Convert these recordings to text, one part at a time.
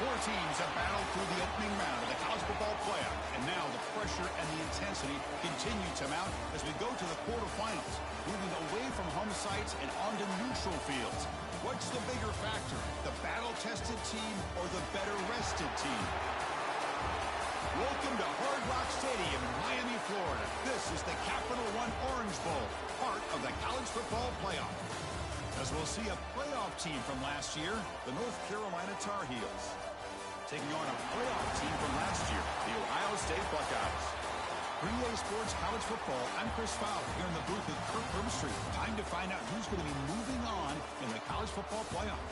Four teams have battled through the opening round of the college football playoff, and now the pressure and the intensity continue to mount as we go to the quarterfinals, moving away from home sites and onto neutral fields. What's the bigger factor, the battle-tested team or the better-rested team? Welcome to Hard Rock Stadium in Miami, Florida. This is the Capital One Orange Bowl, part of the college football playoff. As we'll see a playoff team from last year, the North Carolina Tar Heels, taking on a playoff team from last year, the Ohio State Buckeyes. For EA Sports College Football, I'm Chris Fowler here in the booth with Kirk Herbstreit. Time to find out who's going to be moving on in the college football playoff.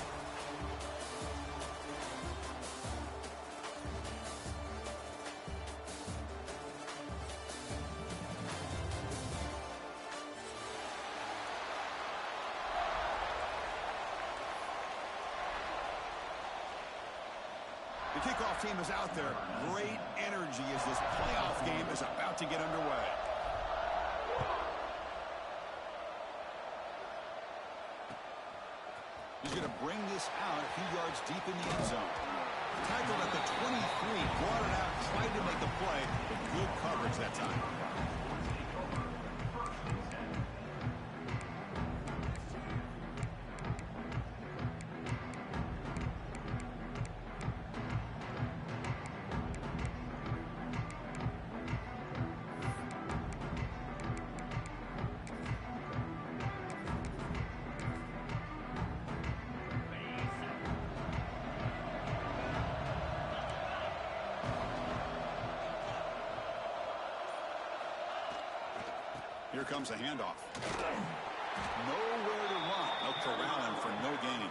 The kickoff team is out there. Great energy as this playoff game is about to get underway. He's going to bring this out a few yards deep in the end zone. Tackled at the 23, brought it out, tried to make the play, but good coverage that time. Here comes a handoff. Nowhere to run. No corralling for no gain.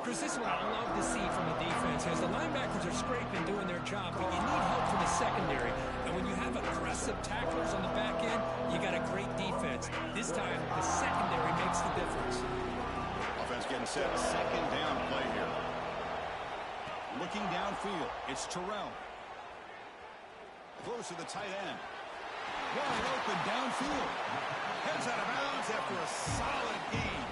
Chris, this is what I love to see from the defense. As the linebackers are scraping, doing their job, but you need help from the secondary. And when you have aggressive tacklers on the back end, you got a great defense. This time, the secondary makes the difference. Offense getting set. Second down play here. Looking downfield. It's Terrell. Close to the tight end. Wide open downfield. Heads out of bounds after a solid gain.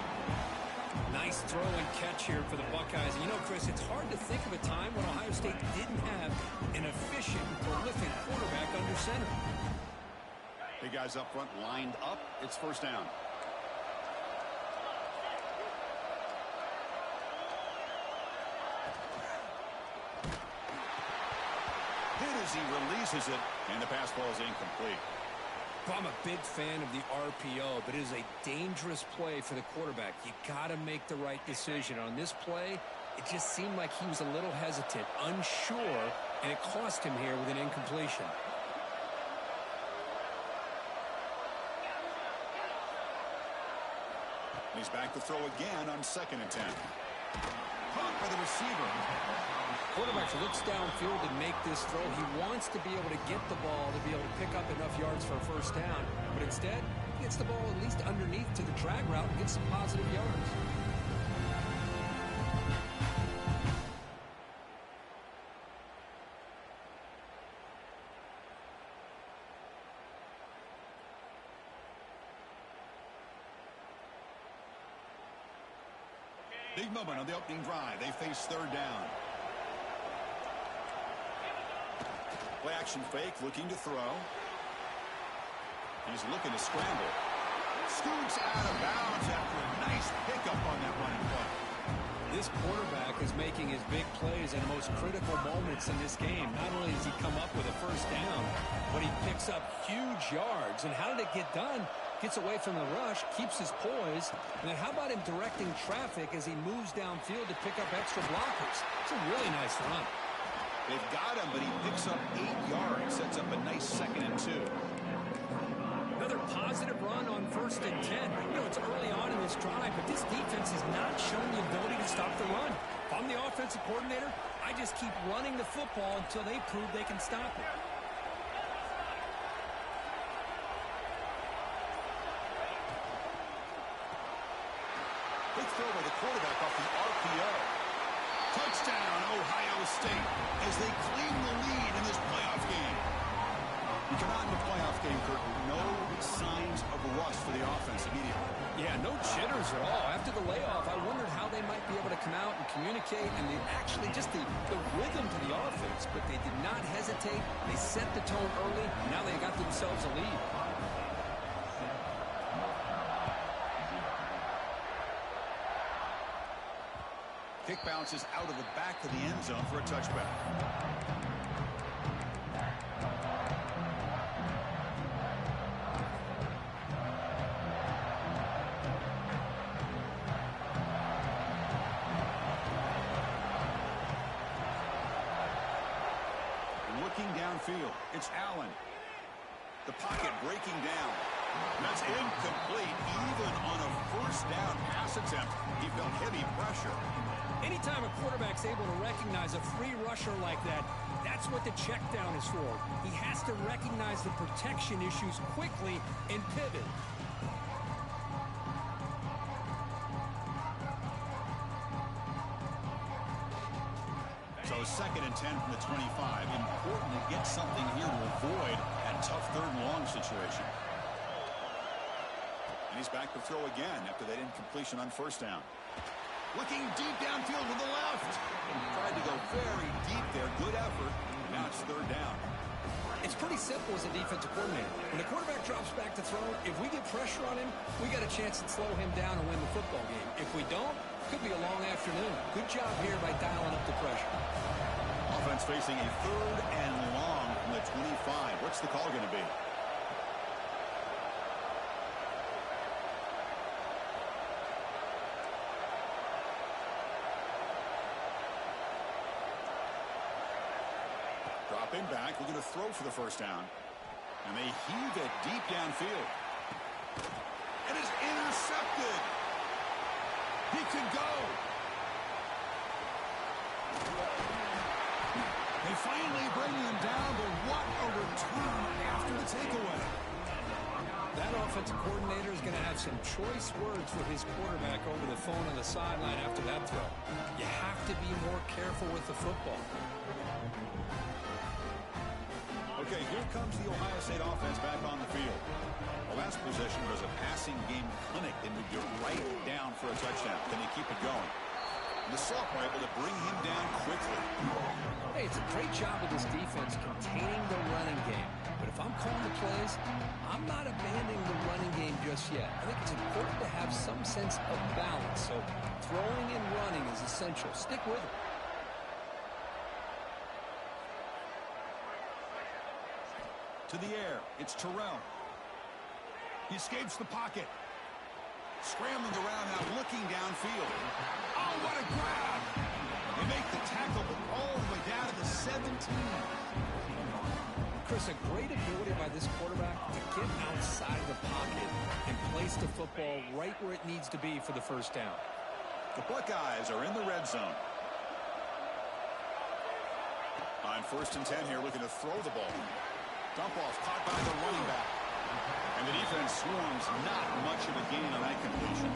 Nice throw and catch here for the Buckeyes. You know, Chris, it's hard to think of a time when Ohio State didn't have an efficient, prolific quarterback under center. Big guys up front lined up. It's first down. Hit as he releases it, and the pass ball is incomplete. I'm a big fan of the RPO, but it is a dangerous play for the quarterback. You got to make the right decision. On this play, it just seemed like he was a little hesitant, unsure, and it cost him here with an incompletion. He's back to throw again on 2nd and 10. Caught by the receiver. Quarterback looks downfield and make this throw. He wants to be able to get the ball to be able to pick up enough yards for a first down, but instead, he gets the ball at least underneath to the drag route and gets some positive yards. Big moment on the opening drive. They face third down. Play action fake, looking to throw. He's looking to scramble. Scoots out of bounds after a nice pickup on that running play. This quarterback is making his big plays in the most critical moments in this game. Not only does he come up with a first down, but he picks up huge yards. And how did it get done? Gets away from the rush, keeps his poise, and then how about him directing traffic as he moves downfield to pick up extra blockers? It's a really nice run. They've got him, but he picks up 8 yards, sets up a nice 2nd and 2. Another positive run on 1st and 10. You know, it's early on in this drive, but this defense has not shown the ability to stop the run. If I'm the offensive coordinator, I just keep running the football until they prove they can stop it. Big throw by the quarterback off the RPO. Touchdown, Ohio State, as they claim the lead in this playoff game. You come out in the playoff game, Kirk, no signs of rust for the offense immediately. Yeah, no jitters at all. After the layoff, I wondered how they might be able to come out and communicate, and actually just the rhythm to the offense, but they did not hesitate. They set the tone early. Now they got themselves a lead. Kick bounces out of the back of the end zone for a touchback. Looking downfield, it's Allen. The pocket breaking down. That's incomplete. Even on a first down pass attempt, he felt heavy pressure. Anytime a quarterback's able to recognize a free rusher like that, that's what the check down is for. He has to recognize the protection issues quickly and pivot. So 2nd and 10 from the 25. Important to get something here to avoid that tough 3rd and long situation. And he's back to throw again after that incompletion on first down. Looking deep downfield to the left. Tried to go very deep there. Good effort. Now it's 3rd down. It's pretty simple as a defensive coordinator. When the quarterback drops back to throw, if we get pressure on him, we got a chance to slow him down and win the football game. If we don't, it could be a long afternoon. Good job here by dialing up the pressure. Offense facing a 3rd and long from the 25. What's the call going to be? Dropping back, looking to throw for the first down. And they heave it deep downfield. It is intercepted. He can go. They finally bring him down, but what a return after the takeaway. That offensive coordinator is going to have some choice words with his quarterback over the phone on the sideline after that throw. You have to be more careful with the football. Okay, here comes the Ohio State offense back on the field. The last possession was a passing game clinic. They moved it right down for a touchdown. Can they keep it going? The sophomore able to bring him down quickly. Hey, it's a great job of this defense containing the running game. But if I'm calling the plays, I'm not abandoning the running game just yet. I think it's important to have some sense of balance. So throwing and running is essential. Stick with it. To the air, it's Terrell. He escapes the pocket. Scrambling around now, looking downfield. Oh, what a grab! They make the tackle, but all the way down to the 17. Chris, a great ability by this quarterback to get outside of the pocket and place the football right where it needs to be for the first down. The Buckeyes are in the red zone. On 1st and 10 here, looking to throw the ball. Dump off caught by the running back. And the defense swarms. Not much of a gain on that completion.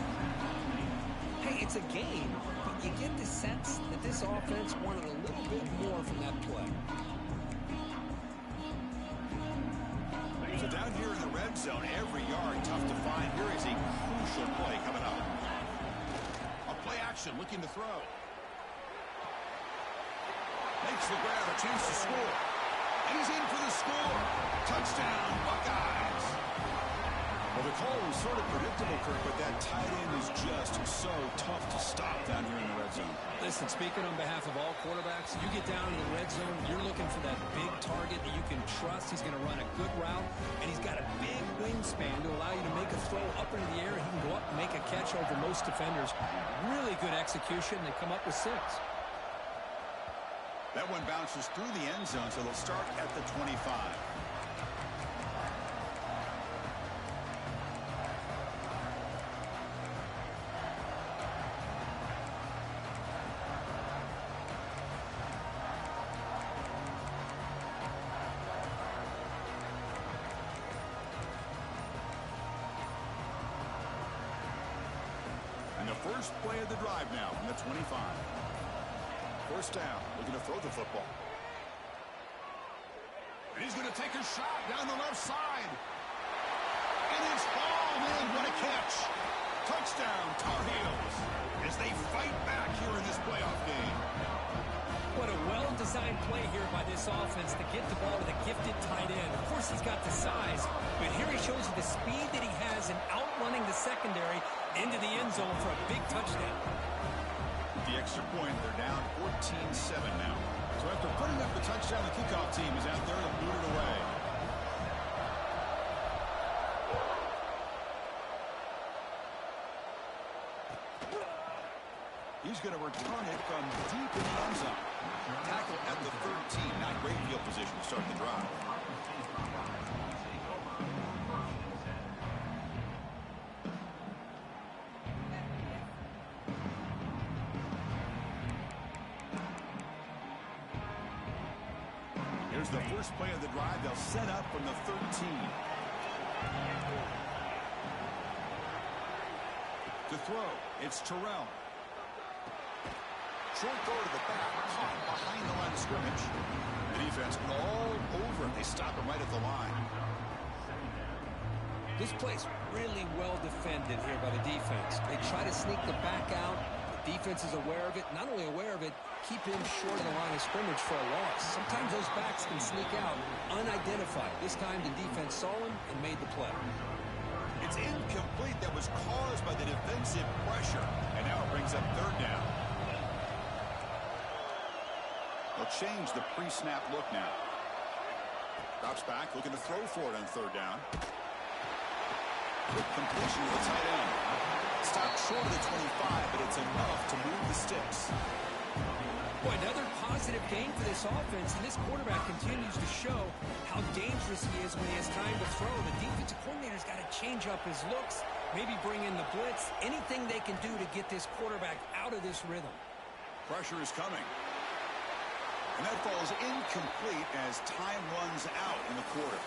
Hey, it's a gain, but you get the sense that this offense wanted a little bit more from that play. So down here in the red zone, every yard tough to find. Here is a crucial play coming up. A play action, looking to throw. Makes the grab, a chance to score. And he's in for the score. Touchdown, Buckeyes. Well, the call was sort of predictable, Kirk, but that tight end is just so tough to stop down here in the red zone. Listen, speaking on behalf of all quarterbacks, you get down in the red zone, you're looking for that big target that you can trust. He's going to run a good route, and he's got a big wingspan to allow you to make a throw up into the air. He can go up and make a catch over most defenders. Really good execution. They come up with 6. That one bounces through the end zone, so they'll start at the 25. And the first play of the drive now from the 25. First down, looking to throw the football. And he's going to take a shot down the left side. And it's hauled in. What a catch. Touchdown, Tar Heels, as they fight back this offense to get the ball to the gifted tight end. Of course, he's got the size, but here he shows you the speed that he has in outrunning the secondary into the end zone for a big touchdown. The extra point, they're down 14-7 now. So after putting up the touchdown, the kickoff team is out there to boot it away. He's going to return it from deep in the end zone. Tackle at the 13. Not great field position to start the drive. Here's the first play of the drive. They'll set up from the 13. To throw, it's Terrell. Short throw to the back, caught behind the line of scrimmage. The defense all over it. They stop him right at the line. This play's really well defended here by the defense. They try to sneak the back out. The defense is aware of it. Not only aware of it, keep him short of the line of scrimmage for a loss. Sometimes those backs can sneak out unidentified. This time the defense saw him and made the play. It's incomplete. That was caused by the defensive pressure. And now it brings up third down. They'll change the pre-snap look now. Drops back, looking to throw for it on third down. Quick completion to the tight end. Stopped short of the 25, but it's enough to move the sticks. Boy, another positive game for this offense, and this quarterback continues to show how dangerous he is when he has time to throw. The defensive coordinator's got to change up his looks, maybe bring in the blitz, anything they can do to get this quarterback out of this rhythm. Pressure is coming. And that falls incomplete as time runs out in the quarter.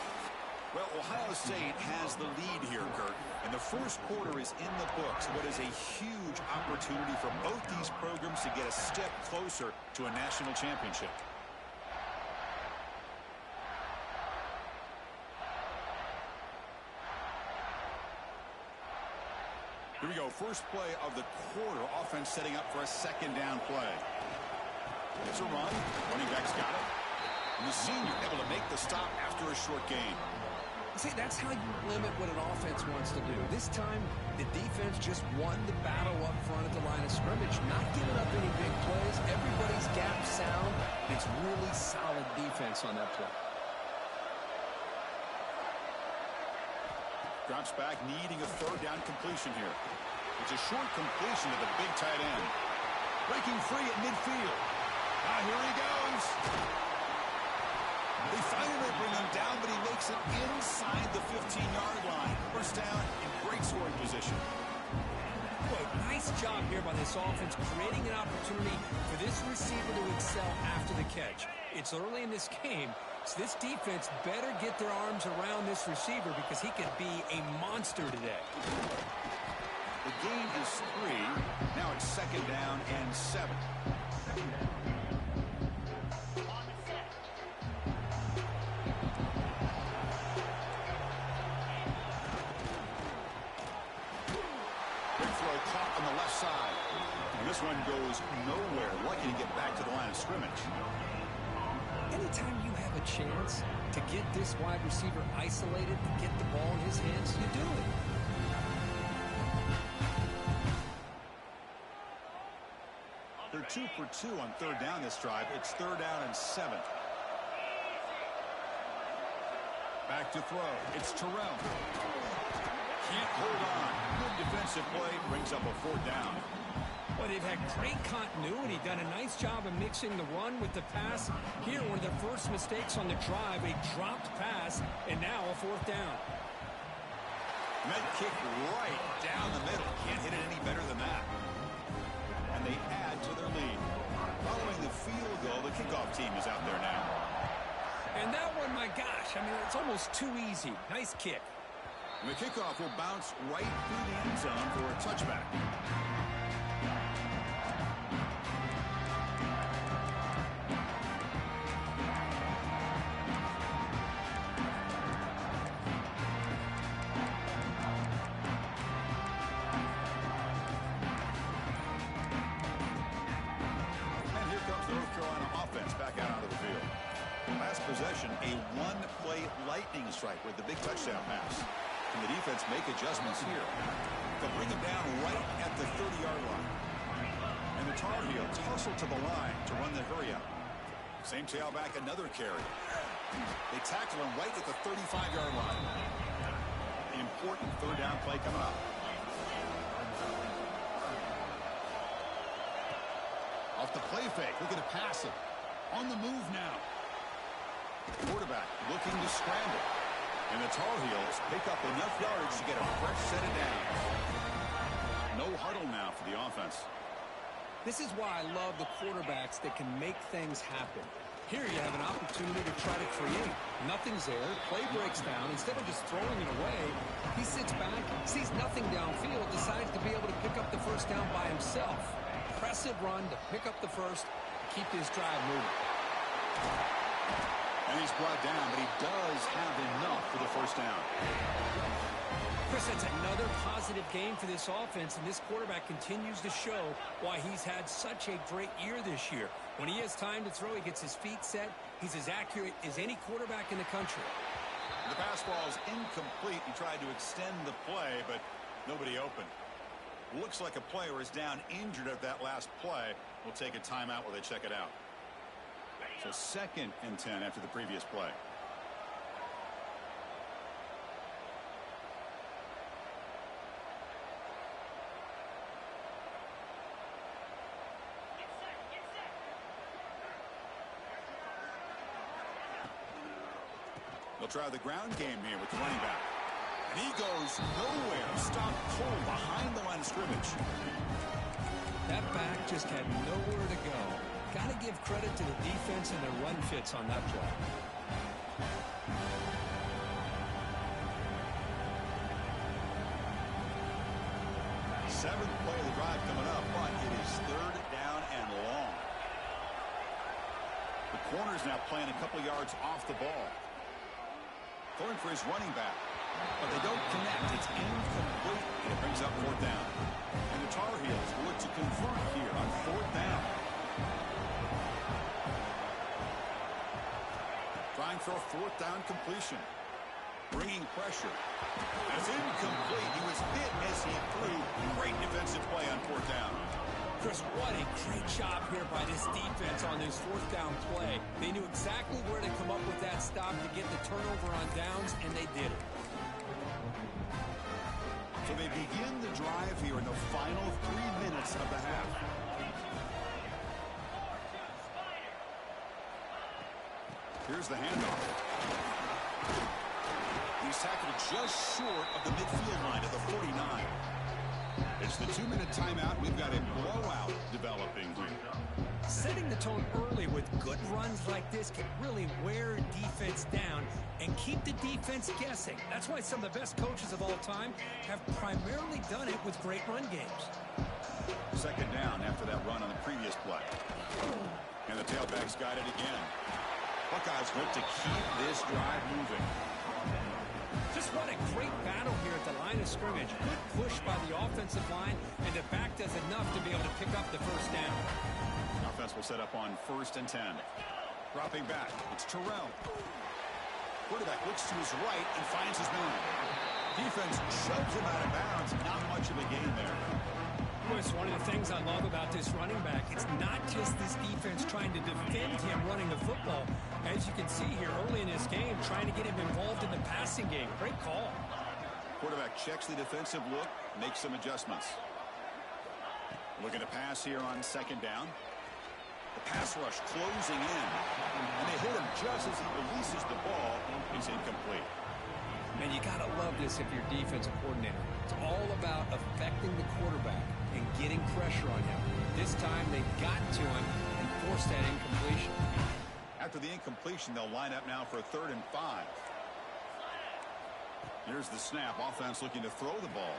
Well, Ohio State has the lead here, Kurt. And the first quarter is in the books. What is a huge opportunity for both these programs to get a step closer to a national championship. Here we go. First play of the quarter. Offense setting up for a second down play. It's a run. Running back's got it. And the senior able to make the stop after a short gain. See, that's how you limit what an offense wants to do. This time, the defense just won the battle up front at the line of scrimmage, not giving up any big plays. Everybody's gap sound. It's really solid defense on that play. Drops back, needing a third down completion here. It's a short completion to the big tight end. Breaking free at midfield. Ah, here he goes. They finally bring him down, but he makes it inside the 15-yard line. First down in great scoring position. Boy, nice job here by this offense, creating an opportunity for this receiver to excel after the catch. It's early in this game, so this defense better get their arms around this receiver because he could be a monster today. The gain is 3. Now it's second down and 7. Caught on the left side. And this one goes nowhere. Lucky to get back to the line of scrimmage. Anytime you have a chance to get this wide receiver isolated, to get the ball in his hands, you do it. They're 2 for 2 on third down this drive. It's third down and 7. Back to throw. It's Terrell. Can't hold on. Good defensive play brings up a fourth down. Well, they've had great continuity, done a nice job of mixing the run with the pass. Here, one of their first mistakes on the drive, a dropped pass, and now a fourth down. Med kick right down the middle. Can't hit it any better than that. And they add to their lead. Following the field goal, the kickoff team is out there now. And that one, my gosh, I mean, it's almost too easy. Nice kick. And the kickoff will bounce right through the end zone for a touchback. And here comes the North Carolina offense back out onto the field. possession, a one-play lightning strike with the big touchdown pass. Can the defense make adjustments here? They'll bring him down right at the 30-yard line. And the Tar Heels hustle to the line to run the hurry up. Same tailback, another carry. They tackle him right at the 35-yard line. Important third down play coming up. Off the play fake, looking to pass it. On the move now. Quarterback looking to scramble. And the Tar Heels pick up enough yards to get a fresh set of downs. No huddle now for the offense. This is why I love the quarterbacks that can make things happen. Here you have an opportunity to try to create. Nothing's there. Play breaks down. Instead of just throwing it away, he sits back, sees nothing downfield, decides to be able to pick up the first down by himself. Impressive run to pick up the first, keep this drive moving. And he's brought down, but he does have enough for the first down. Chris, that's another positive game for this offense, and this quarterback continues to show why he's had such a great year this year. When he has time to throw, he gets his feet set. He's as accurate as any quarterback in the country. The pass ball is incomplete. He tried to extend the play, but nobody open. Looks like a player is down injured at that last play. We'll take a timeout while they check it out. So 2nd and 10 after the previous play. They'll try the ground game here with the running back. And he goes nowhere. Stopped cold behind the line of scrimmage. That back just had nowhere to go. Got to give credit to the defense and their run fits on that play. 7th play of the drive coming up, but it is 3rd down and long. The corner's now playing a couple yards off the ball. Going for his running back. But they don't connect. It's incomplete. And it brings up 4th down. And the Tar Heels will look to convert here on 4th down. Trying for a 4th down completion. Bringing pressure. That's incomplete. He was hit as he threw. Great defensive play on 4th down. Chris, what a great job here by this defense on this 4th down play. They knew exactly where to come up with that stop to get the turnover on downs, and they did it. So they begin the drive here in the final 3 minutes of the half. Here's the handoff. He's tackled just short of the midfield line of the 49. It's the 2-minute timeout. We've got a blowout developing here. Setting the tone early with good runs like this can really wear defense down and keep the defense guessing. That's why some of the best coaches of all time have primarily done it with great run games. 2nd down after that run on the previous play. And the tailback's got it again. Buckeyes look to keep this drive moving. Just what a great battle here at the line of scrimmage. Good push by the offensive line, and the back does enough to be able to pick up the first down. Offense will set up on 1st and 10. Dropping back, it's Terrell. Quarterback looks to his right and finds his man. Defense shoves him out of bounds. Not much of a gain there. Chris, one of the things I love about this running back, it's not just this defense trying to defend him running the football. As you can see here early in this game, trying to get him involved in the passing game. Great call. Quarterback checks the defensive look, makes some adjustments. Looking to pass here on 2nd down. The pass rush closing in. And they hit him just as he releases the ball. It's incomplete. Man, you got to love this if you're defensive coordinator. It's all about affecting the quarterback and getting pressure on him. This time they got to him and forced that incompletion. After the incompletion, they'll line up now for a 3rd and 5. Here's the snap. Offense looking to throw the ball.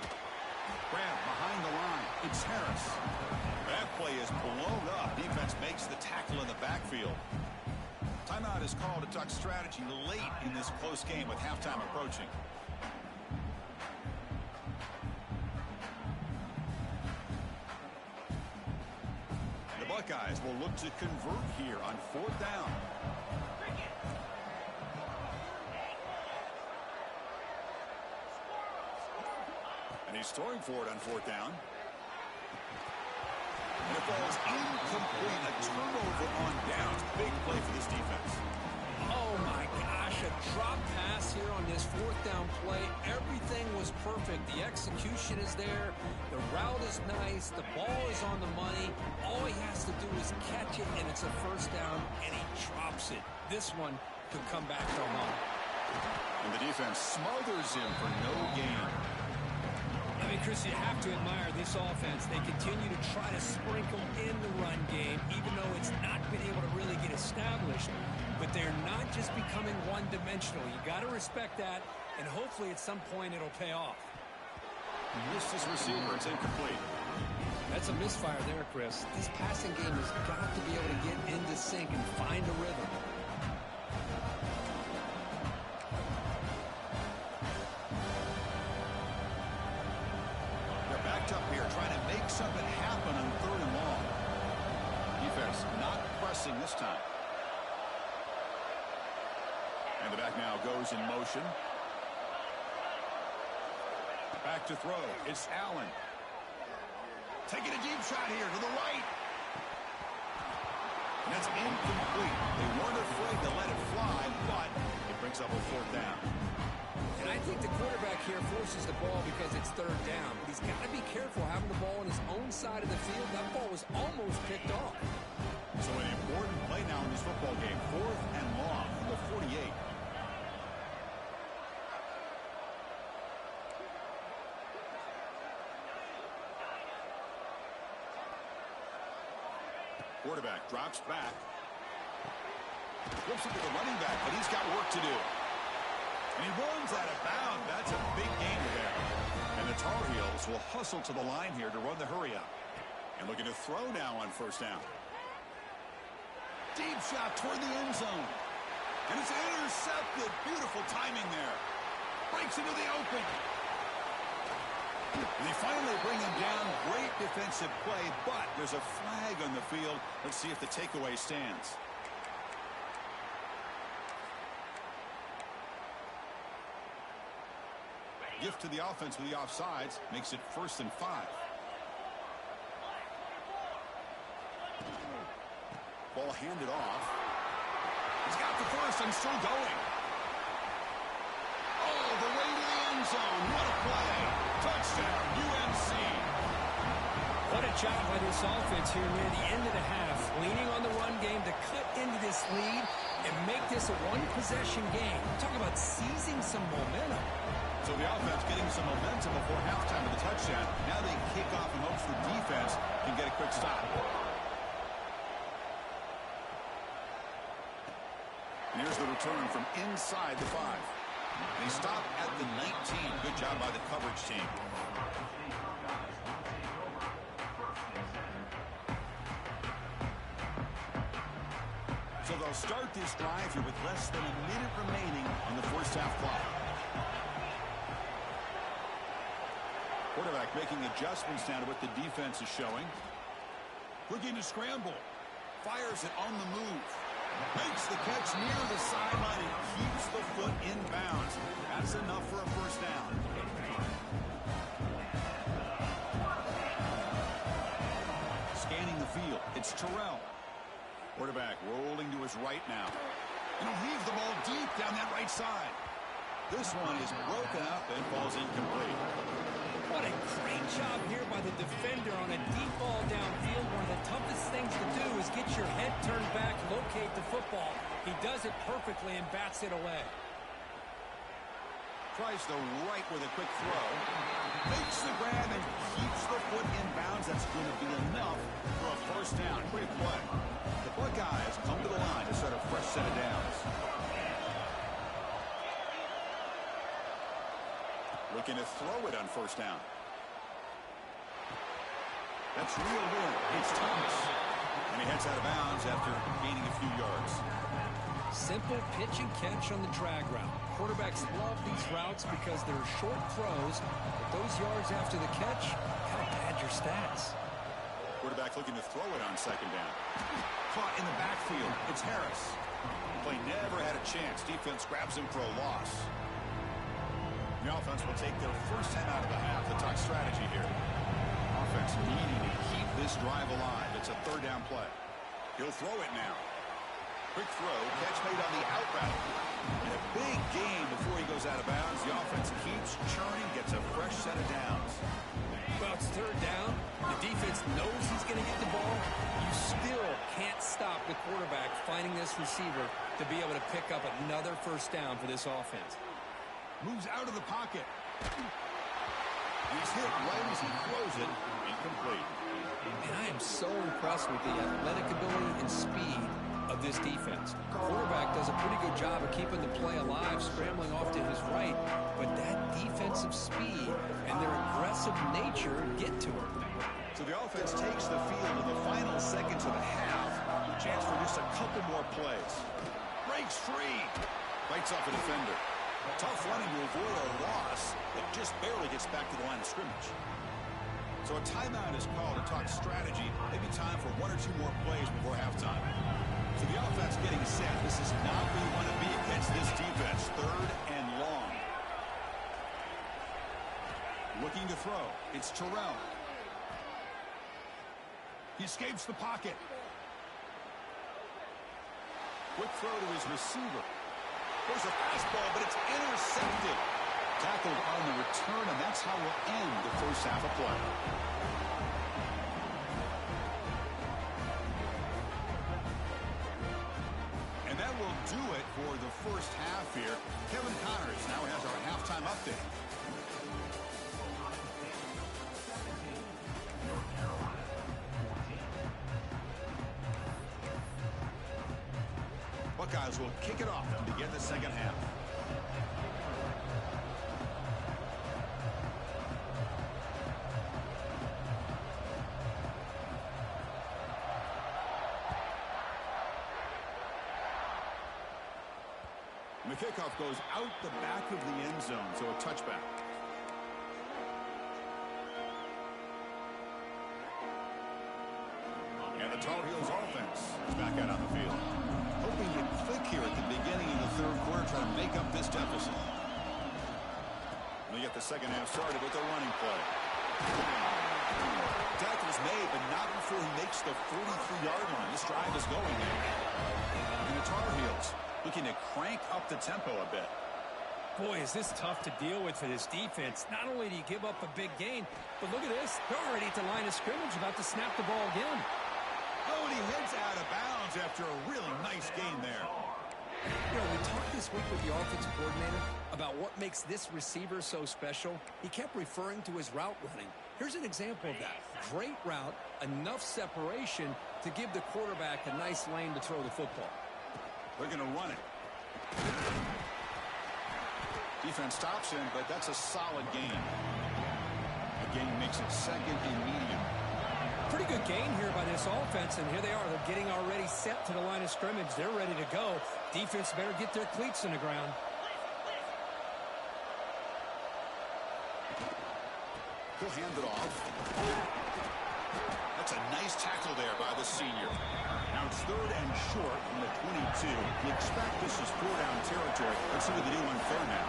Grab behind the line. It's Harris. That play is blown up. Defense makes the tackle in the backfield. Timeout is called to talk strategy late in this close game with halftime approaching. The Buckeyes will look to convert here on 4th down. he's throwing for it on fourth down. And it falls incomplete. A turnover on downs. Big play for this defense. Oh, my gosh. A drop pass here on this fourth down play. Everything was perfect. The execution is there. The route is nice. The ball is on the money. All he has to do is catch it, and it's a first down, and he drops it. This one could come back to home. And the defense smothers him for no gain. I mean, Chris, you have to admire this offense. They continue to try to sprinkle in the run game, even though it's not been able to really get established. But they're not just becoming one-dimensional. You got to respect that, and hopefully at some point it'll pay off. Missed his receiver. It's incomplete. That's a misfire there, Chris. This passing game has got to be able to get into sync and find a rhythm. They're backed up here, trying to make something happen on third and long. Defense not pressing this time. And the back now goes in motion. Back to throw. It's Allen. Taking a deep shot here to the right. And that's incomplete. They weren't afraid to let it fly, but it brings up a fourth down. And I think the quarterback here forces the ball because it's third down. But he's got to be careful having the ball on his own side of the field. That ball was almost picked off. So an important play now in this football game. Fourth and long from the 48. Quarterback drops back. Flips it to the running back, but he's got work to do. And he runs out of bounds. That's a big gain there. And the Tar Heels will hustle to the line here to run the hurry up. And looking to throw now on first down. Deep shot toward the end zone. And it's intercepted. Beautiful timing there. Breaks into the open. They finally bring him down. Great defensive play, but there's a flag on the field. Let's see if the takeaway stands. Gift to the offense with the offsides. Makes it 1st and 5. Ball handed off. He's got the first and still going. Oh, the way to the end zone. What a play. Touchdown, UNC. What a job by this offense here near the end of the half. Leaning on the run game to cut into this lead and make this a one-possession game. Talk about seizing some momentum. So the offense getting some momentum before halftime of the touchdown. Now they kick off and hopes the defense can get a quick stop. And here's the return from inside the 5. They stop at the 19. Good job by the coverage team. So they'll start this drive here with less than a minute remaining on the first half clock. Quarterback making adjustments now to what the defense is showing. Looking to scramble. Fires it on the move. Makes the catch near the sideline and keeps the foot in bounds. That's enough for a first down. Scanning the field. It's Terrell. Quarterback rolling to his right now. And he'll leave the ball deep down that right side. This one is broken up and falls incomplete. What a great job here by the defender on a deep ball downfield. One of the toughest things to do is get your head turned back, locate the football. He does it perfectly and bats it away. Tries the right with a quick throw. Makes the grab and keeps the foot in bounds. That's going to be enough for a first down. Great play. The Buckeyes come to the line to start a fresh set of downs. Looking to throw it on first down. That's reeled in. It's Thomas. And he heads out of bounds after gaining a few yards. Simple pitch and catch on the drag route. Quarterbacks love these routes because they're short throws, but those yards after the catch kind of pad your stats. Quarterback looking to throw it on second down. Caught in the backfield. It's Harris. Play never had a chance. Defense grabs him for a loss. The offense will take their first 10 out of the half. The talk strategy here. Offense needing to keep this drive alive. It's a third down play. He'll throw it now. Quick throw. Catch made on the out route. And a big gain before he goes out of bounds. The offense keeps churning, gets a fresh set of downs. Well, it's third down. The defense knows he's going to get the ball. You still can't stop the quarterback finding this receiver to be able to pick up another first down for this offense. Moves out of the pocket. He's hit right as he throws it. Incomplete. And I am so impressed with the athletic ability and speed of this defense. The quarterback does a pretty good job of keeping the play alive, scrambling off to his right, but that defensive speed and their aggressive nature get to him. So the offense takes the field in the final seconds of the half. Chance for just a couple more plays. Breaks free. Fights off a defender. Tough running to avoid a loss that just barely gets back to the line of scrimmage. So a timeout is called to talk strategy. Maybe time for one or two more plays before halftime. So the offense getting set. This is not where you want to be against this defense. Third and long. Looking to throw. It's Terrell. He escapes the pocket. Quick throw to his receiver. There's a fastball, but it's intercepted. Tackled on the return, and that's how we'll end the first half of play. And that will do it for the first half here. Kevin Connors now has our halftime update. Buckeyes will kick it off to begin the second half. And the kickoff goes out the back of the end zone, so a touchback. And the Tar Heels offense is back out on the field. Hoping to click here at the beginning of the third quarter, trying to make up this deficit. They get the second half started with a running play. Tackle's made, but not before he makes the 43-yard line. This drive is going now. And the Tar Heels looking to crank up the tempo a bit. Boy, is this tough to deal with for this defense. Not only do you give up a big gain, but look at this. They're already at the line of scrimmage, about to snap the ball again. Oh, and he heads out of bounds after a really nice gain there. You know, we talked this week with the offensive coordinator about what makes this receiver so special. He kept referring to his route running. Here's an example of that. Great route, enough separation to give the quarterback a nice lane to throw the football. They're going to run it. Defense stops him, but that's a solid gain. The gain makes it second and medium. Pretty good gain here by this offense, and here they are. They're getting already set to the line of scrimmage. They're ready to go. Defense better get their cleats in the ground. He'll hand it off. That's a nice tackle there by the senior. Now it's third and short from the 22. You expect this is four-down territory. Let's see what they do on third now.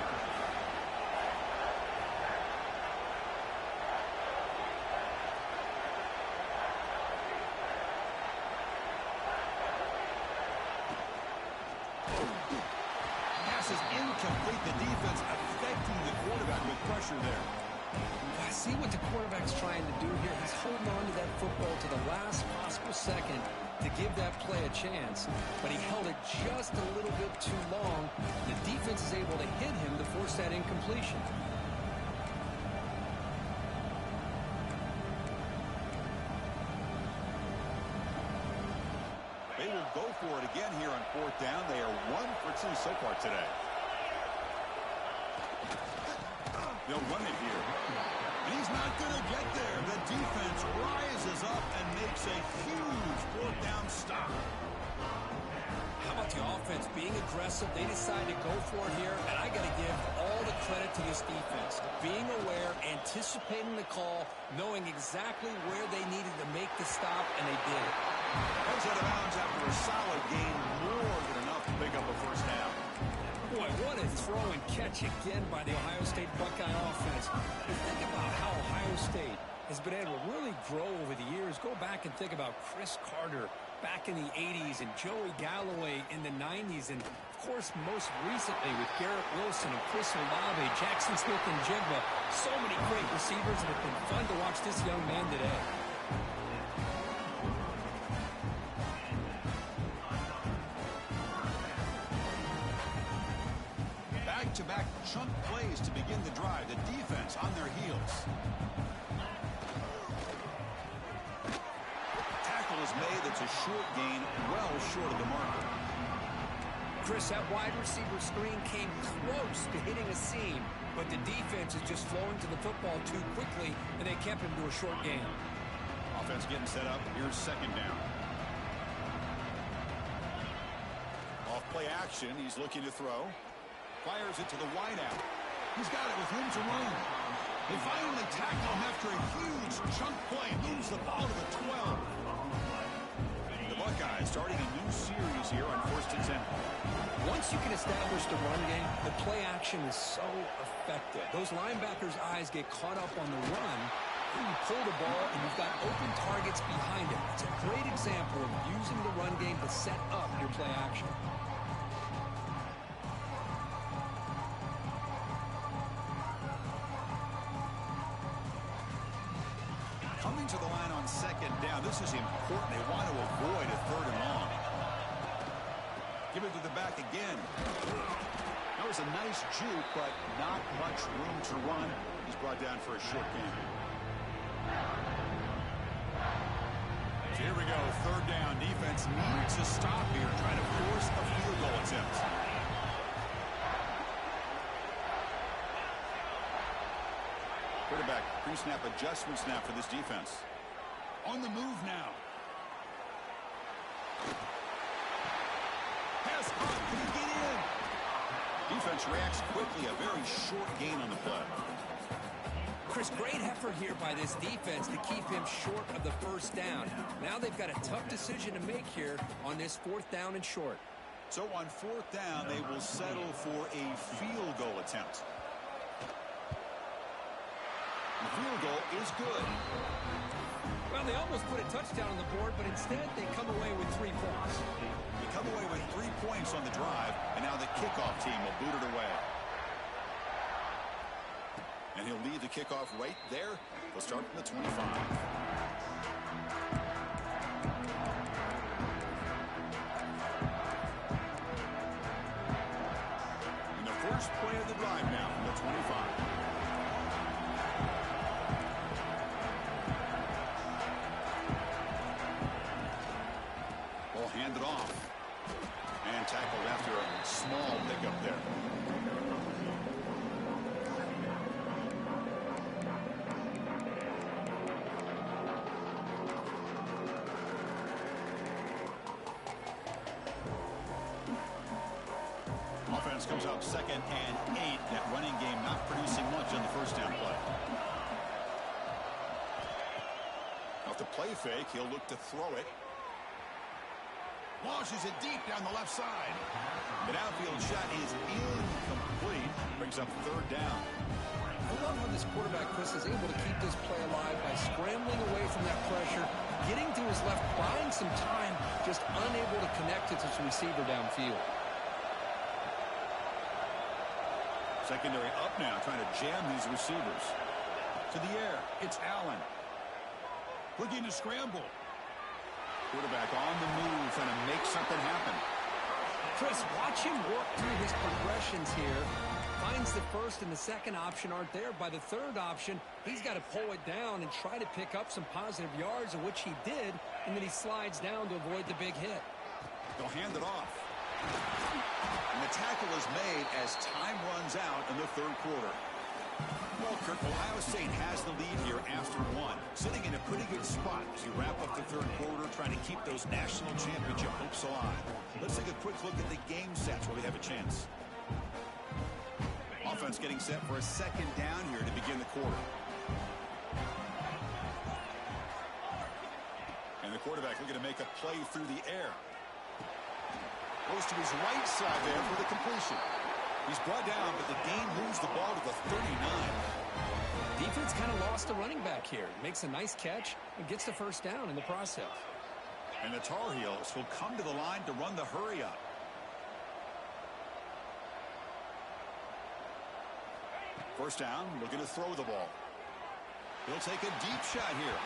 Pass is incomplete. The defense affecting the quarterback with pressure there. I see what the quarterback's trying to do here. He's holding on to that football to the last possible second to give that play a chance, but he held it just a little bit too long. The defense is able to hit him to force that incompletion. They will go for it again here on fourth down. They are 1 for 2 so far today. They'll run it here. And he's not going to get there. The defense rises up and makes a huge fourth down stop. How about the offense being aggressive? They decide to go for it here, and I got to give all the credit to this defense. Being aware, anticipating the call, knowing exactly where they needed to make the stop, and they did it. Heads out of bounds after a solid gain, more than enough to pick up a first down. Boy, what a throw and catch catch again by the Ohio State Buckeye offense. You think about how Ohio State has been able to really grow over the years. Go back and think about Chris Carter back in the 80s and Joey Galloway in the 90s. And, of course, most recently with Garrett Wilson and Chris Olave, Jackson Smith and Jigba. So many great receivers, and it's been fun to watch this young man today. Back-to-back chunk plays to begin the drive. The defense on their heels. Tackle is made. That's a short gain, well short of the marker. Chris, that wide receiver screen came close to hitting a seam, but the defense is just flowing to the football too quickly, and they kept him to a short gain. Offense getting set up. Here's second down. Off play action. He's looking to throw. Fires it to the wideout. He's got it with room to run. They finally tackle him after a huge chunk play. Moves the ball to the 12. The Buckeyes starting a new series here on 1st and 10. Once you can establish the run game, the play action is so effective. Those linebackers' eyes get caught up on the run, and you pull the ball, and you've got open targets behind it. It's a great example of using the run game to set up your play action. Coming to the line on second down. This is important. They want to avoid a 3rd and long. Give it to the back again. That was a nice juke, but not much room to run. He's brought down for a short gain. So here we go. 3rd down. Defense needs to stop here. Trying to force a field goal attempt. Quarterback, pre-snap adjustment snap for this defense. On the move now. Pass caught. Can he get in? Defense reacts quickly. A very short gain on the play. Chris, great effort here by this defense to keep him short of the 1st down. Now they've got a tough decision to make here on this 4th down and short. So on 4th down, they will settle for a field goal attempt. The field goal is good. Well, they almost put a touchdown on the board, but instead they come away with 3 points. They come away with 3 points on the drive, and now the kickoff team will boot it away. And he'll lead the kickoff right there. They'll start from the 25. And the first play of the drive now from the 25. Handed off and tackled after a small pickup there. Offense comes out 2nd and 8. That running game not producing much on the 1st down play. Off the play fake, he'll look to throw it. Launches it deep down the left side. The downfield shot is incomplete. Brings up 3rd down. I love how this quarterback, Chris, is able to keep this play alive by scrambling away from that pressure, getting to his left, buying some time, just unable to connect it to his receiver downfield. Secondary up now, trying to jam these receivers. To the air, it's Allen. Looking to scramble. Quarterback on the move, trying to make something happen. Chris, watch him work through his progressions here. Finds the 1st and the 2nd option aren't there. By the 3rd option, he's got to pull it down and try to pick up some positive yards, of which he did, and then he slides down to avoid the big hit. They'll hand it off. And the tackle is made as time runs out in the 3rd quarter. Well, Kirk, Ohio State has the lead here after 1. Sitting in a pretty good spot as you wrap up the 3rd quarter, trying to keep those national championship hopes alive. Let's take a quick look at the game sets where we have a chance. Offense getting set for a 2nd down here to begin the quarter. And the quarterback looking to make a play through the air. Goes to his right side there for the completion. He's brought down, but the game moves the ball to the 39. Defense kind of lost a running back here. Makes a nice catch and gets the first down in the process. And the Tar Heels will come to the line to run the hurry up. First down, looking to throw the ball. He'll take a deep shot here.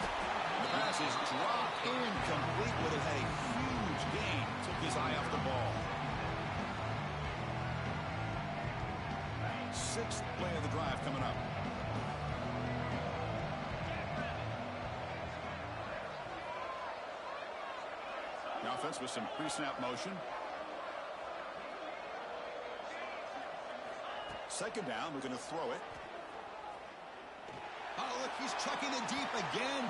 The pass is dropped incomplete. Would have had a huge gain. Took his eye off the ball. Sixth play of the drive coming up. The offense with some pre-snap motion. Second down, we're going to throw it. Oh, look, he's chucking it deep again.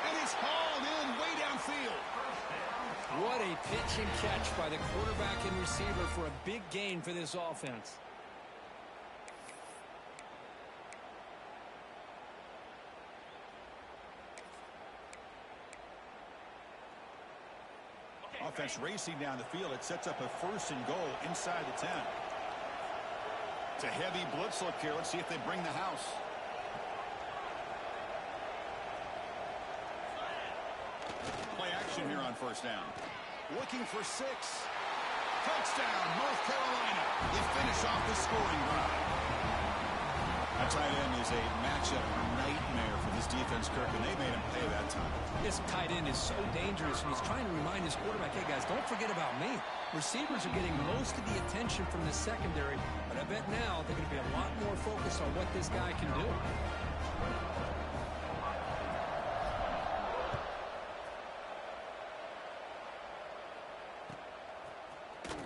And it's hauled in way downfield. What a pitch and catch by the quarterback and receiver for a big gain for this offense. Offense racing down the field. It sets up a first and goal inside the 10. It's a heavy blitz look here. Let's see if they bring the house. Play action here on first down. Looking for 6. Touchdown, North Carolina. They finish off the scoring drive. That tight end is a matchup nightmare for this defense, Kirk, and they made him pay that time. This tight end is so dangerous, and he's trying to remind his quarterback, hey, guys, don't forget about me. Receivers are getting most of the attention from the secondary, but I bet now they're going to be a lot more focused on what this guy can do.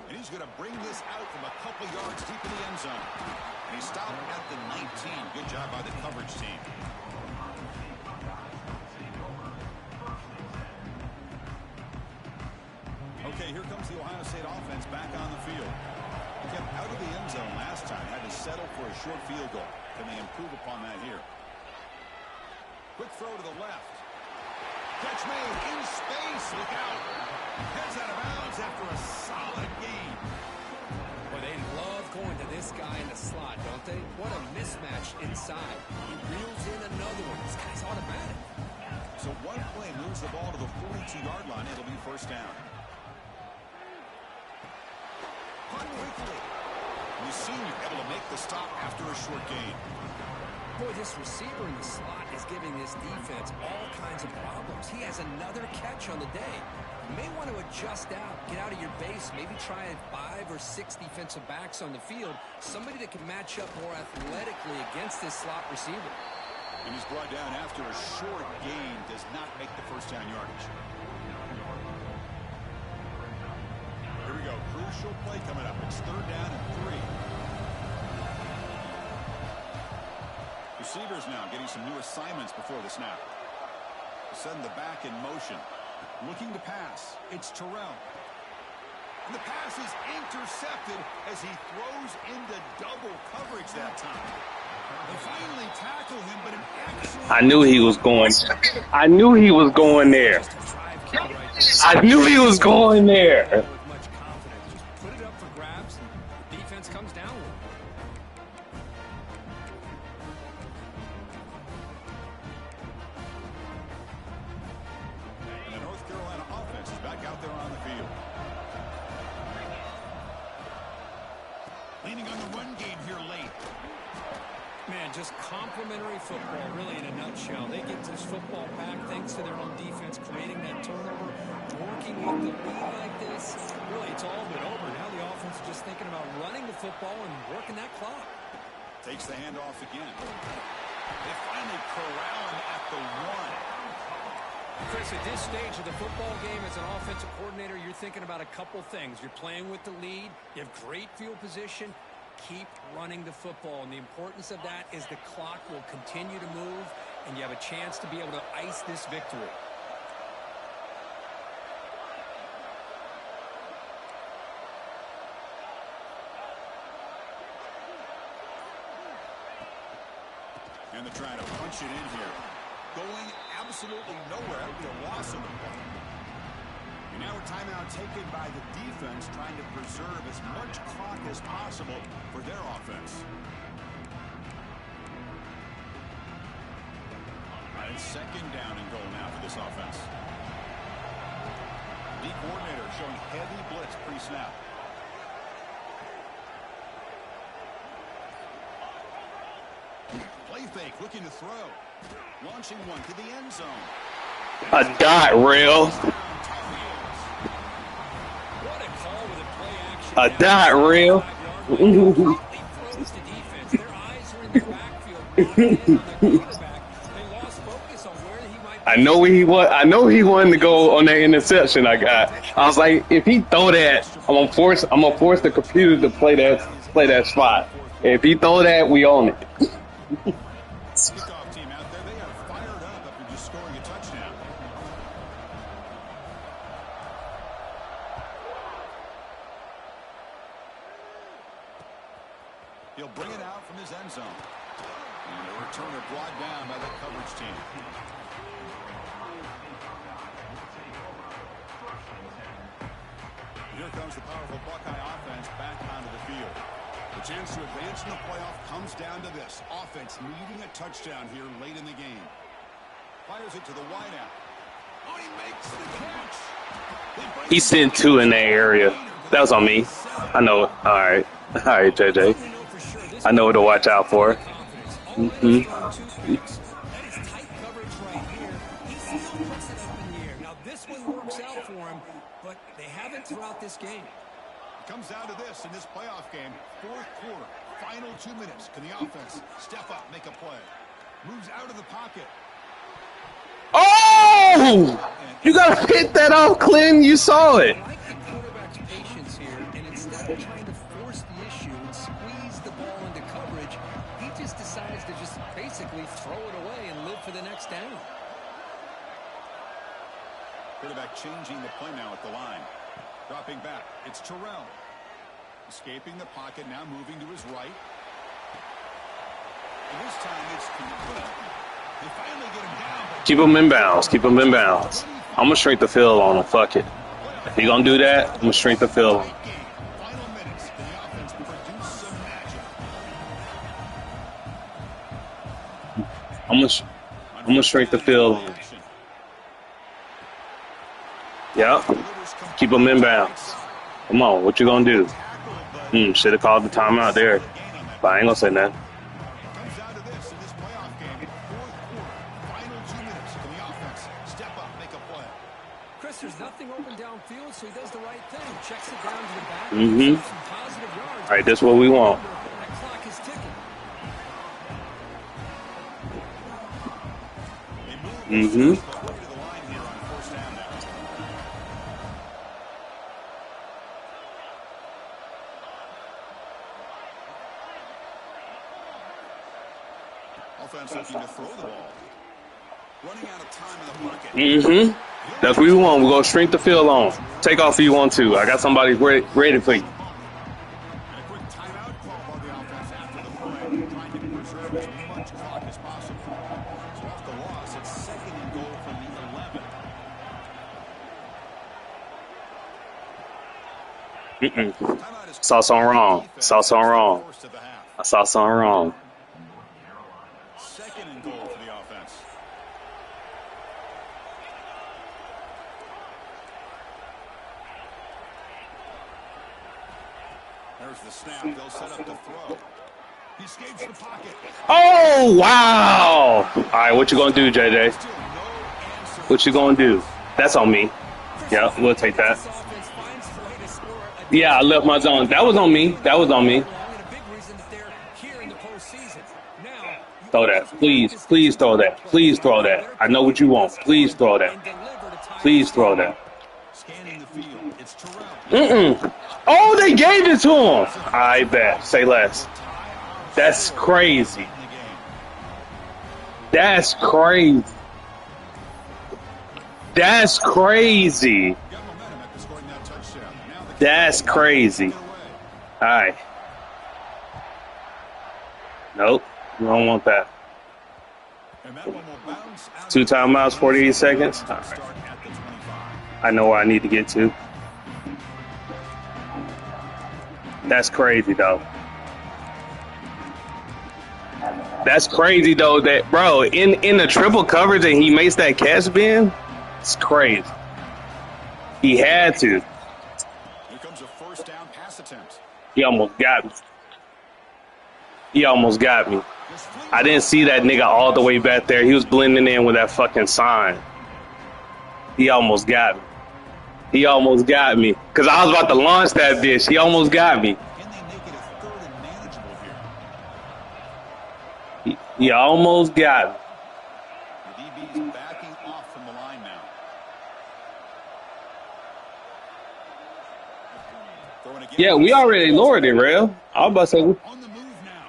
And he's going to bring this out from a couple yards deep in the end zone. And he stopped at the 19. Good job by the coverage team. Okay, here comes the Ohio State offense back on the field. Kept out of the end zone last time. Had to settle for a short field goal. Can they improve upon that here? Quick throw to the left. Catch made in space. Look out. Heads out of bounds after a solid gain. Well, they love going to this guy in the slot, don't they? What a mismatch inside. He reels in another one. This guy's automatic. So one play moves the ball to the 42-yard line. It'll be first down. Punt quickly. And the senior able to make the stop after a short gain. Boy, this receiver in the slot is giving this defense all kinds of problems. He has another catch on the day. You may want to adjust out, get out of your base, maybe try 5 or 6 defensive backs on the field, somebody that can match up more athletically against this slot receiver. And he's brought down after a short gain, does not make the first down yardage. Here we go, crucial play coming up. It's third down and 3. Receivers now getting some new assignments before the snap. Send the back in motion. Looking to pass. It's Terrell. And the pass is intercepted as he throws into double coverage that time. They finally tackle him, but an excellent... I knew he was going there. I knew he was going there. With much confidence. Just put it up for grabs, and the defense comes down with it. And the North Carolina offense is back out there on the field. Leaning on the run game here late. Man, just complimentary football, really, in a nutshell. They get this football back thanks to their own defense, creating that turnover, working with the lead like this. Really, it's all but over. Now the offense is just thinking about running the football and working that clock. Takes the handoff again. They finally corral him at the 1. Chris, at this stage of the football game as an offensive coordinator, you're thinking about a couple things. You're playing with the lead. You have great field position. Keep running the football, and the importance of that is the clock will continue to move, and you have a chance to be able to ice this victory. And they're trying to punch it in here. Going absolutely nowhere. It'll be a loss of the ball. And now we're timeout taken by the defense, trying to preserve as much clock as possible for their offense. All right, second down and goal now for this offense. The coordinator showing heavy blitz pre-snap. Play fake, looking to throw. Launching one to the end zone. A dot rail. What a call with a play action. A dot rail. I know where he was. I know he wanted to go on that interception I got. I was like, if he throw that, I'm gonna force the computer to play that spot. If he throw that, we own it. Kickoff team out there, they are fired up after just scoring a touchdown. He'll bring it out from his end zone. And a returner brought down by the coverage team. Here comes the powerful Buckeye offense back onto the field. The chance to advance in the playoff comes down to this. Offense needing a touchdown here late in the game. Fires it to the wideout. Oh, he makes the catch. He sent two in that area. That was on me. I know. All right, JJ. I know what to watch out for. Mm-hmm. Now this one works out for him, but they haven't throughout this game. It comes down to this in this playoff game. Fourth quarter, final 2 minutes. Can the offense step up, make a play? Moves out of the pocket. Oh! You gotta hit that off, Clinton. You saw it. I like the quarterback's patience here, and instead of trying to force the issue and squeeze the ball into coverage, he just decides to just basically throw it away and live for the next down. Quarterback changing the play now at the line. Dropping back, it's Terrell. Escaping the pocket, now moving to his right. And this time it's complete. They finally get him down. Keep him in bounds. Keep him in bounds. I'm gonna shrink the field on him. Fuck it. If he gonna do that, I'm gonna shrink the field on him. Final minutes, and the offense produce some magic. I'm gonna shrink the field on him. Yep. Keep him in bounds. Come on, what you gonna do? Should have called the timeout there. But I ain't gonna say nothing. Comes down to this in this playoff game. Fourth quarter, final 2 minutes. Can the offense step up, make a play? Chris, there's nothing open downfield, so he does the right thing. Checks it down to the back. Mm-hmm. Some positive yards. All right, that's what we want. That clock is ticking. Mm-hmm. Offense looking to throw the ball. Running out of time in the pocket. Mm-hmm. That's what we want. We're gonna shrink the field on. Take off if you want to. I got somebody ready for you. And a quick timeout call by the offense after the play, trying to preserve as much clock as possible. So off the loss, it's second and goal from the 11. Saw something wrong. Saw something wrong. I saw something wrong. Second and goal for the offense. There's the snap. They'll set up to throw. He escapes the pocket. Oh, wow. All right, what you gonna do, JJ? What you gonna do? That's on me. Yeah, we'll take that. Yeah, I left my zone. That was on me. That was on me. Throw that. Please, please throw that. Please throw that. I know what you want. Please throw that. Please throw that. Scanning the field. It's Terrell. Oh, they gave it to him. I bet. Say less. That's crazy. That's crazy. That's crazy. That's crazy. All right. Nope. We don't want that. 2 timeouts, 48 seconds. All right. I know where I need to get to. That's crazy, though. That's crazy, though, that, bro, in the triple coverage and he makes that catch, Ben, it's crazy. He had to. Here comes a first down pass attempt. He almost got me. He almost got me. I didn't see that nigga all the way back there. He was blending in with that fucking sign. He almost got me. He almost got me. Because I was about to launch that bitch. He almost got me. Can they make it a third and manageable here? He almost got me. The DB is backing off from the line now. Throwing again. Yeah, we already lowered it, Rail. I was about to say, On the move now.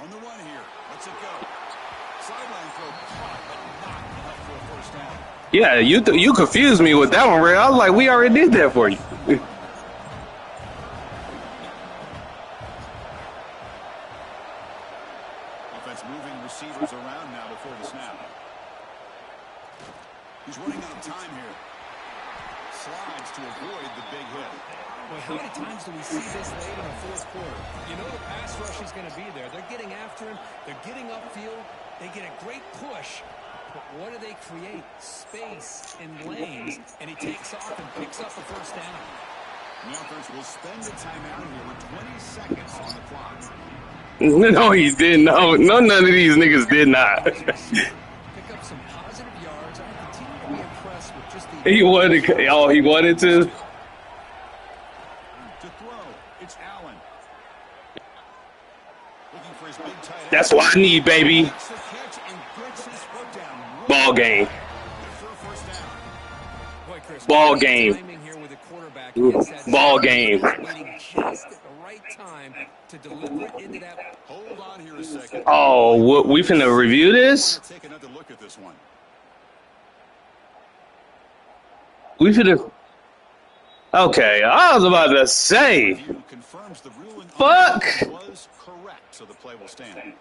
On the run here. Let's it go. Sideline throw caught, but not enough for a first down. yeah, you confused me with that one, Rail. I was like, we already did that for you. Offense moving receivers around now before the snap. He's running out of time here. Slides to avoid the big hit. Boy, how many times do we see this late in the fourth quarter? You know the pass rush is going to be there. They're getting after him. They're getting upfield. They get a great push. But what do they create? Space and lanes. And he takes off and picks up a first down. The offense will spend the timeout here with 20 seconds on the clock. No, he didn't. No, none of these niggas did not. Pick up some positive yards. I continue to be impressed with just the... He wanted to. To throw, it's Allen. Looking for his big tight end. That's what I need, baby. Makes the catch and gets his foot down. Ball game. For a first down. Boy, Chris, Ball great game. timing here with the quarterback against that Ball game. waiting just at the right time to deliver it into that. Hold on here a second. Oh, we finna review this? Take another look at this one. We finna... Okay, I was about to say. Review confirms the ruling Fuck. was correct, so the play will stand.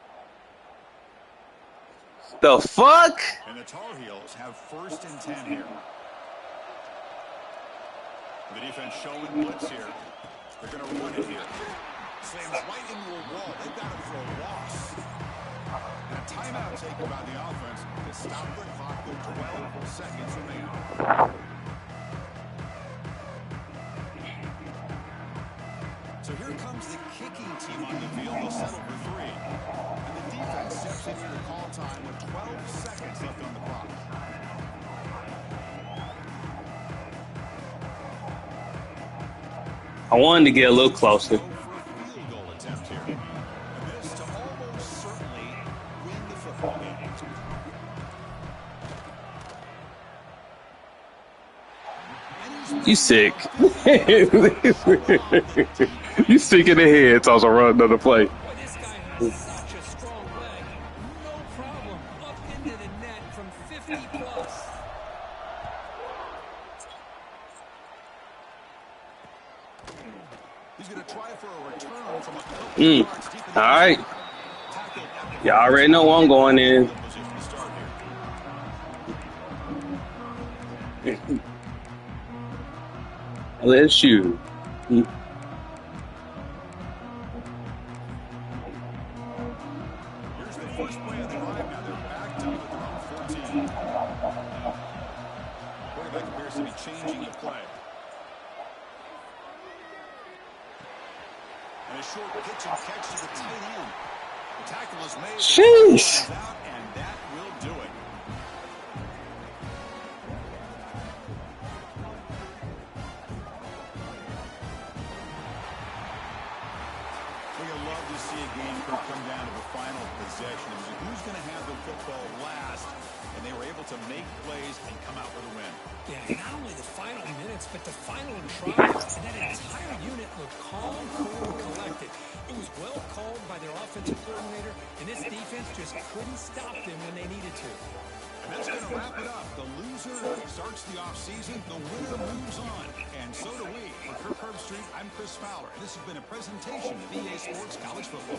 The fuck? And the Tar Heels have first and 10 here. The defense showing blitz here. They're going to run it here. Slams right into a wall. They've got him for a loss. And a timeout taken by the offense to stop the clock with 12 seconds remaining. So here comes the kicking team on the field. They'll settle for 3. And the defense steps in here to call time with 12 seconds left on the clock. I wanted to get a little closer. Go for a field goal attempt here. And this to almost certainly win the football game. You sick. You sick in the head, toss a run another play. Boy, this guy has such a strong leg. No problem. Up into the net from 50 plus. He's going to try for a return from a couple yards deep in the All right. tackle at the Y'all already know I'm going in. position to start here. Let's shoot. Here's the first play of the drive. Now they're backed up at their own 14. Quarterback appears to be changing the play. And a short pitch and catch to the tight end. The tackle is made. Sheesh. Out, and that will do it. We'd love to see a game come down to the final possession. Who's going to have the football last? And they were able to make plays and come out with a win. Yeah, not only the final minutes, but the final drive. And that entire unit looked calm, cool, and collected. It was well called by their offensive coordinator, and this defense just couldn't stop them when they needed to. And that's going to wrap it up. The loser starts the offseason. The winner moves on. And so do we. For Kirk Herbstreit, I'm Chris Fowler. This has been a presentation of EA Sports College Football.